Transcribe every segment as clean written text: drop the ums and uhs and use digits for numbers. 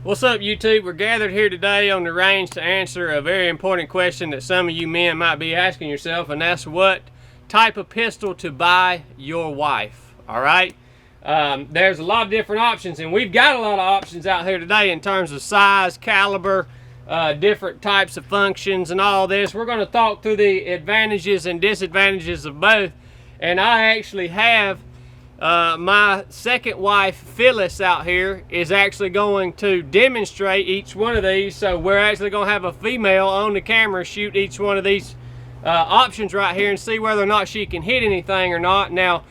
What's up, YouTube? We're gathered here today on the range to answer a very important question that some of you men might be asking yourself, and that's what type of pistol to buy your wife. All right, there's a lot of different options, and we've got a lot of options out here today in terms of size, caliber, different types of functions and all this. We're going to talk through the advantages and disadvantages of both, and I actually have my second wife, Phyllis, out here is actually going to demonstrate each one of these. So we're actually going to have a female on the camera shoot each one of these options right here and see whether or not she can hit anything or not. Now,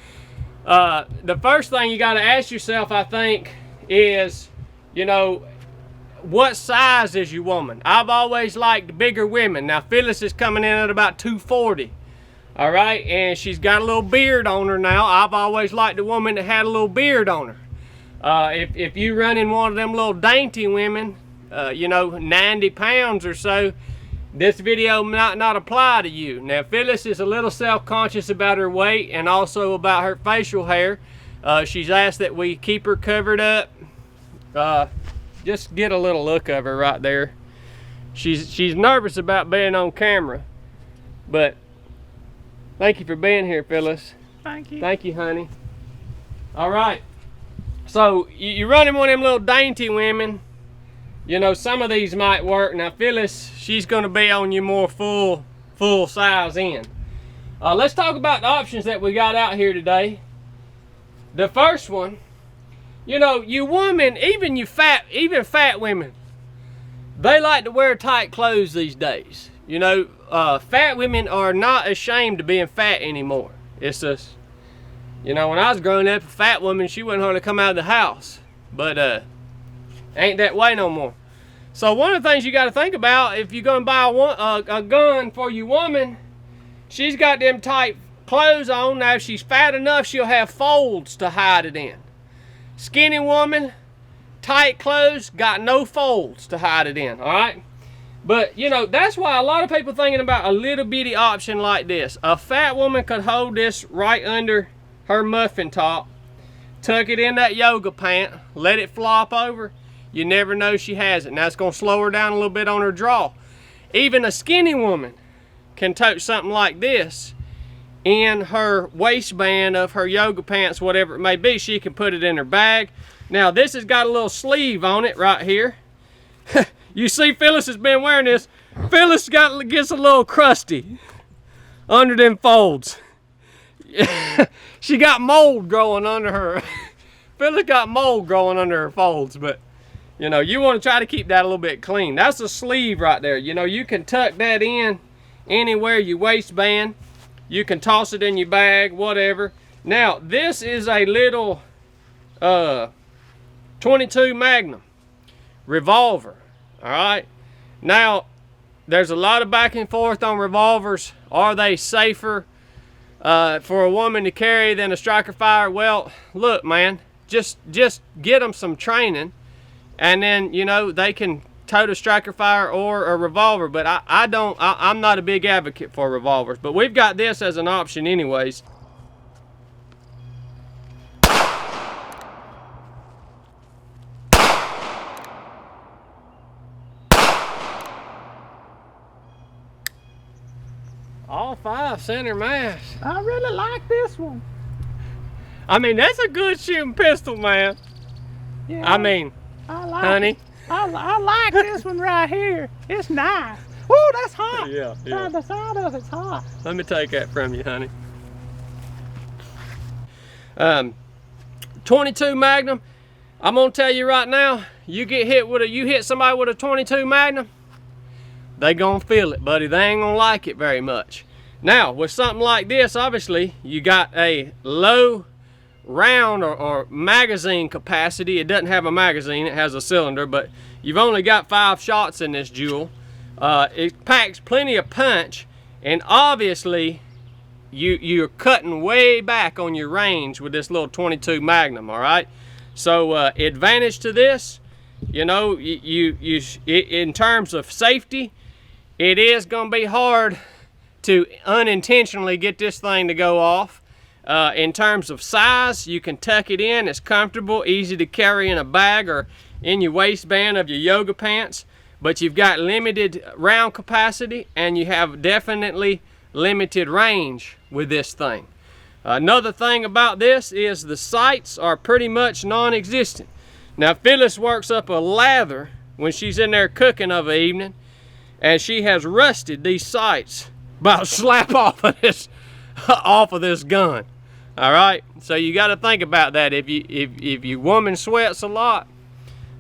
the first thing you got to ask yourself, I think, is, you know, what size is your woman? I've always liked bigger women. Now, Phyllis is coming in at about 240. All right, and she's got a little beard on her now. I've always liked a woman that had a little beard on her. If you run in one of them little dainty women, you know, 90 pounds or so, this video might not apply to you. Now, Phyllis is a little self-conscious about her weight and also about her facial hair. She's asked that we keep her covered up. Just get a little look of her right there. She's nervous about being on camera, but thank you for being here, Phyllis. Thank you. Thank you, honey. All right. So you're running one of them little dainty women. You know, some of these might work. Now, Phyllis, she's going to be on your more full size end. Let's talk about the options that we got out here today. The first one, you know, you women, even fat women, they like to wear tight clothes these days. You know, fat women are not ashamed of being fat anymore. It's just, you know, when I was growing up, a fat woman, she wouldn't hardly come out of the house. But ain't that way no more. So one of the things you got to think about, if you're going to buy a gun for your woman, she's got them tight clothes on. Now, if she's fat enough, she'll have folds to hide it in. Skinny woman, tight clothes, got no folds to hide it in, all right? But, you know, that's why a lot of people thinking about a little bitty option like this. A fat woman could hold this right under her muffin top, tuck it in that yoga pant, let it flop over. You never know she has it. Now, it's going to slow her down a little bit on her draw. Even a skinny woman can tote something like this in her waistband of her yoga pants, whatever it may be. She can put it in her bag. Now, this has got a little sleeve on it right here. You see Phyllis has been wearing this. Phyllis gets a little crusty under them folds. She got mold growing under her. Phyllis got mold growing under her folds, but you know, you want to try to keep that a little bit clean. That's a sleeve right there. You know, you can tuck that in anywhere, your waistband. You can toss it in your bag, whatever. Now, this is a little 22 Magnum revolver. All right. Now, there's a lot of back and forth on revolvers. Are they safer for a woman to carry than a striker fire? Well, look, man, just get them some training, and then, you know, they can tote a striker fire or a revolver. But I'm not a big advocate for revolvers. But we've got this as an option anyways. All 5 center mass. I really like this one. I mean, that's a good shooting pistol, man. Yeah, I mean, honey. I like this one right here. It's nice. Oh, that's hot. Yeah. The side of it's hot. Let me take that from you, honey. 22 Magnum. I'm gonna tell you right now, you hit somebody with a 22 Magnum, they gonna feel it, buddy. They ain't gonna like it very much. Now, with something like this, obviously, you got a low round or magazine capacity. It doesn't have a magazine, it has a cylinder, but you've only got 5 shots in this jewel. It packs plenty of punch, and obviously, you're cutting way back on your range with this little 22 Magnum, all right? So, advantage to this, you know, in terms of safety, it is going to be hard to unintentionally get this thing to go off. In terms of size, you can tuck it in. It's comfortable, easy to carry in a bag or in your waistband of your yoga pants, but you've got limited round capacity and you have definitely limited range with this thing. Another thing about this is the sights are pretty much non-existent. Now Phyllis works up a lather when she's in there cooking of an evening, and she has rusted these sights about slap off of this gun. All right, so you got to think about that. If your woman sweats a lot,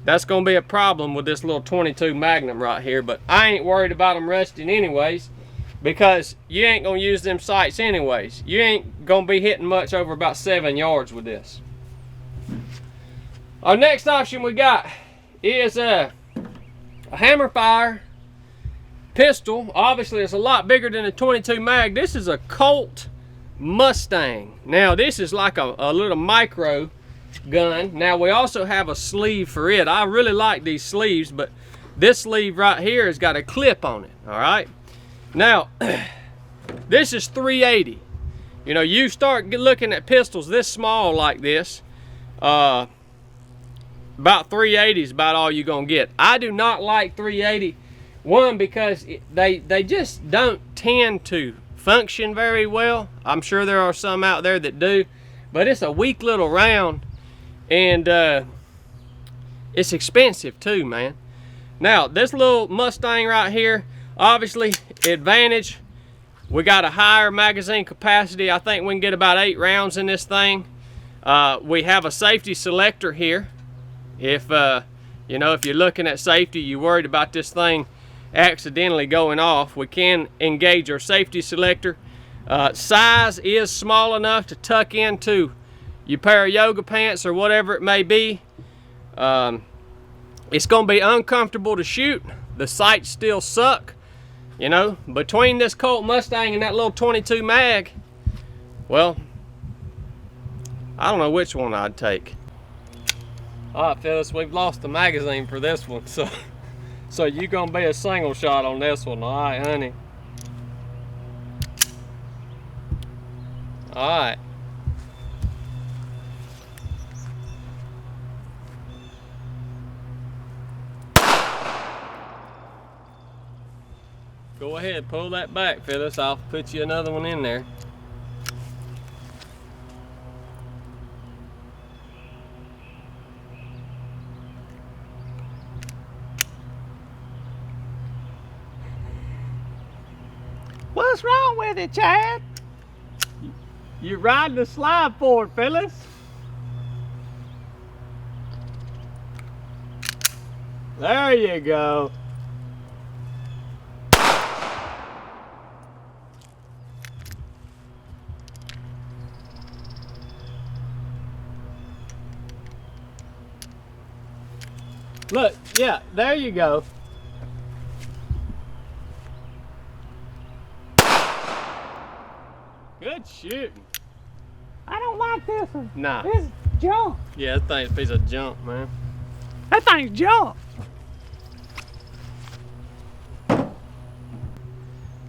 that's gonna be a problem with this little 22 Magnum right here. But I ain't worried about them rusting anyways, because you ain't gonna use them sights anyways. You ain't gonna be hitting much over about 7 yards with this. Our next option we got is a hammer fire pistol. Obviously it's a lot bigger than a 22 mag. This is a Colt Mustang. Now this is like a little micro gun. Now we also have a sleeve for it. I really like these sleeves, but this sleeve right here has got a clip on it. All right, now this is 380. You know, you start looking at pistols this small like this, about 380 is about all you're gonna get. I do not like 380, one, because they just don't tend to function very well. I'm sure there are some out there that do, but it's a weak little round, and it's expensive too, man. Now this little Mustang right here, obviously advantage, we got a higher magazine capacity. I think we can get about 8 rounds in this thing. We have a safety selector here. If you know, if you're looking at safety, you're worried about this thing accidentally going off, we can engage our safety selector. Size is small enough to tuck into your pair of yoga pants or whatever it may be. It's gonna be uncomfortable to shoot. The sights still suck. You know, between this Colt Mustang and that little 22 mag, well, I don't know which one I'd take. All right, Phyllis, we've lost the magazine for this one, so you're gonna be a single shot on this one. All right, honey. All right. Go ahead, pull that back, Phyllis. I'll put you another one in there. What's wrong with it, Chad? You're riding the slide forward, Phyllis. There you go. Look, yeah, there you go. Good shooting. I don't like this one. Nah. This is junk. Yeah, that thing's a piece of junk, man. That thing's junk.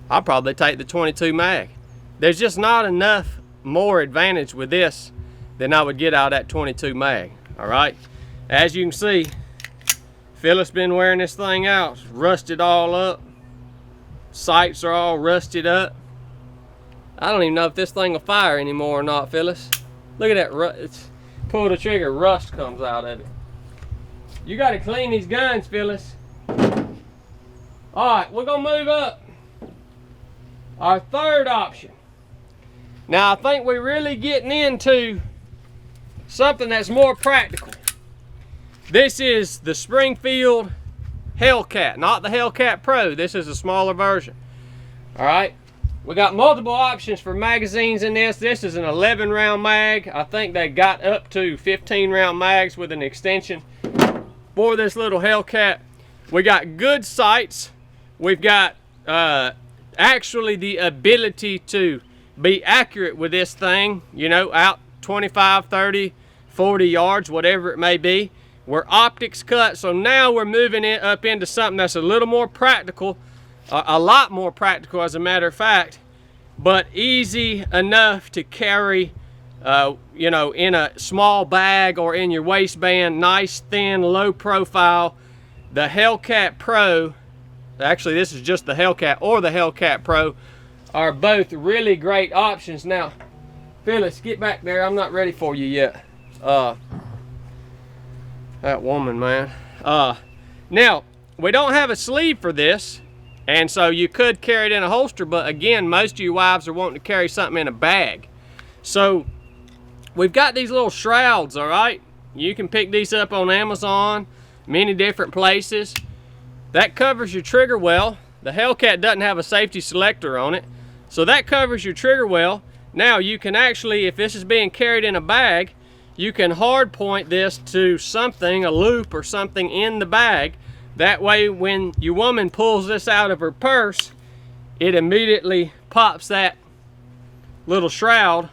I'll probably take the 22 mag. There's just not enough more advantage with this than I would get out of that 22 mag. All right. As you can see, Phyllis been wearing this thing out. It's rusted all up. Sights are all rusted up. I don't even know if this thing will fire anymore or not, Phyllis. Look at that. It's, pull the trigger, rust comes out of it. You got to clean these guns, Phyllis. All right, we're gonna move up. Our third option. Now I think we're really getting into something that's more practical. This is the Springfield Hellcat, not the Hellcat Pro. This is a smaller version. All right, we got multiple options for magazines in this. This is an 11 round mag. I think they got up to 15 round mags with an extension for this little Hellcat. We got good sights. We've got actually the ability to be accurate with this thing, you know, out 25, 30, 40 yards, whatever it may be. We're optics cut, so now we're moving it up into something that's a little more practical, a lot more practical as a matter of fact, but easy enough to carry you know, in a small bag or in your waistband, nice, thin, low profile. The Hellcat Pro, actually this is just the Hellcat or the Hellcat Pro, are both really great options. Now, Phyllis, get back there. I'm not ready for you yet. That woman, man. Now, we don't have a sleeve for this, and so you could carry it in a holster, but again, most of you wives are wanting to carry something in a bag. So, we've got these little shrouds, all right? You can pick these up on Amazon, many different places. That covers your trigger well. The Hellcat doesn't have a safety selector on it, so that covers your trigger well. Now, you can actually, if this is being carried in a bag, you can hard point this to something, a loop or something in the bag. That way, when your woman pulls this out of her purse, it immediately pops that little shroud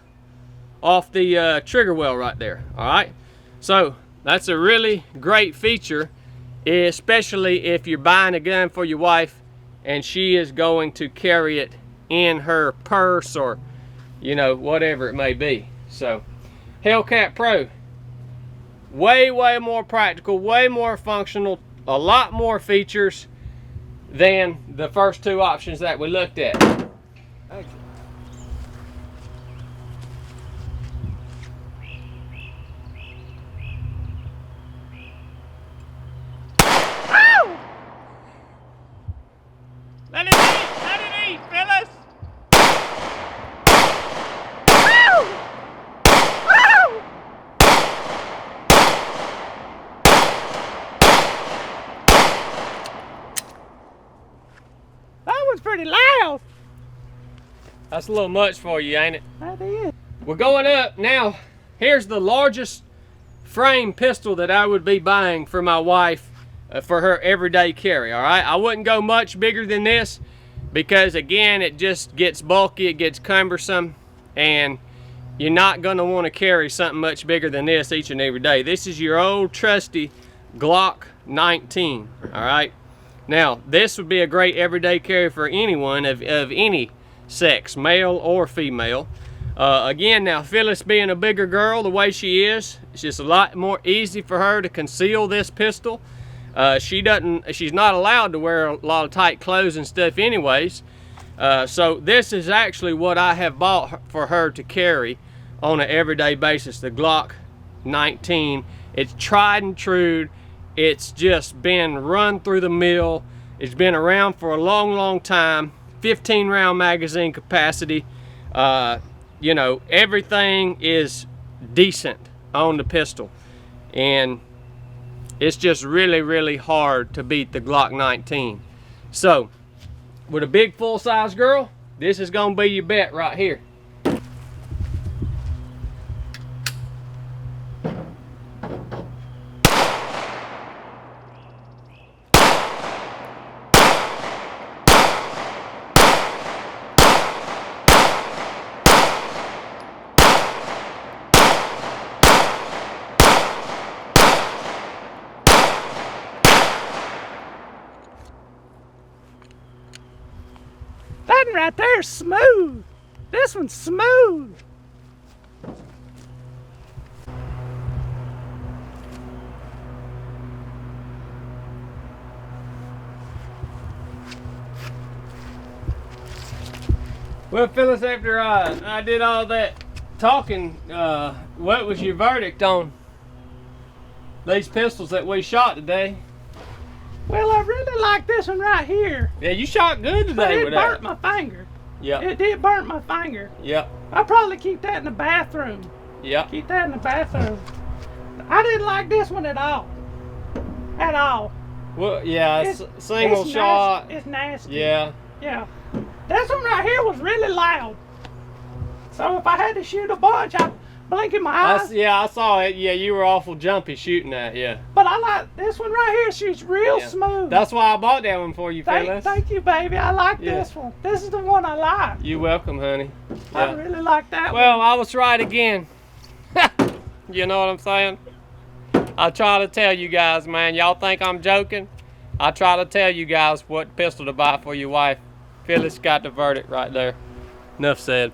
off the trigger well right there. All right, so that's a really great feature, especially if you're buying a gun for your wife and she is going to carry it in her purse or, you know, whatever it may be. So Hellcat Pro, way more practical, way more functional, a lot more features than the first two options that we looked at. Thank you. Let it eat, Phyllis. That was pretty loud. That's a little much for you, ain't it? That is. We're going up now. Here's the largest frame pistol that I would be buying for my wife for her everyday carry. All right, I wouldn't go much bigger than this because again, it just gets bulky, it gets cumbersome, and you're not going to want to carry something much bigger than this each and every day. This is your old trusty Glock 19. All right, now this would be a great everyday carry for anyone of any sex, male or female. Again, now Phyllis being a bigger girl the way she is, it's just a lot more easy for her to conceal this pistol. She's not allowed to wear a lot of tight clothes and stuff anyways. So this is actually what I have bought for her to carry on an everyday basis, the Glock 19. It's tried and true. It's just been run through the mill. It's been around for a long time. 15 round magazine capacity. You know, everything is decent on the pistol, and it's just really hard to beat the Glock 19. So with a big full-size girl, this is gonna be your bet right here. That one right there is smooth. This one's smooth. Well, Phyllis, after I did all that talking, what was your verdict on these pistols that we shot today? Well, I really like this one right here. Yeah, you shot good But today it with that. burnt my finger. Yeah. It did burn my finger. Yep. I'll probably keep that in the bathroom. Yep. Keep that in the bathroom. I didn't like this one at all. At all. Well, yeah, it's single it's shot. Nasty. It's nasty. Yeah. Yeah. This one right here was really loud. So if I had to shoot a bunch, I'd blink in my eyes. Yeah, I saw it. Yeah, you were awful jumpy shooting that. Yeah. But I like this one right here. She's real Yeah. smooth. That's why I bought that one for you, Phyllis. Thank you, baby. I like Yeah. this one. This is the one I like. You're welcome, honey. I Yeah. really like that one. Well, I was right again. You know what I'm saying? I try to tell you guys, man. Y'all think I'm joking? I try to tell you guys what pistol to buy for your wife. Phyllis got the verdict right there. Nuff said.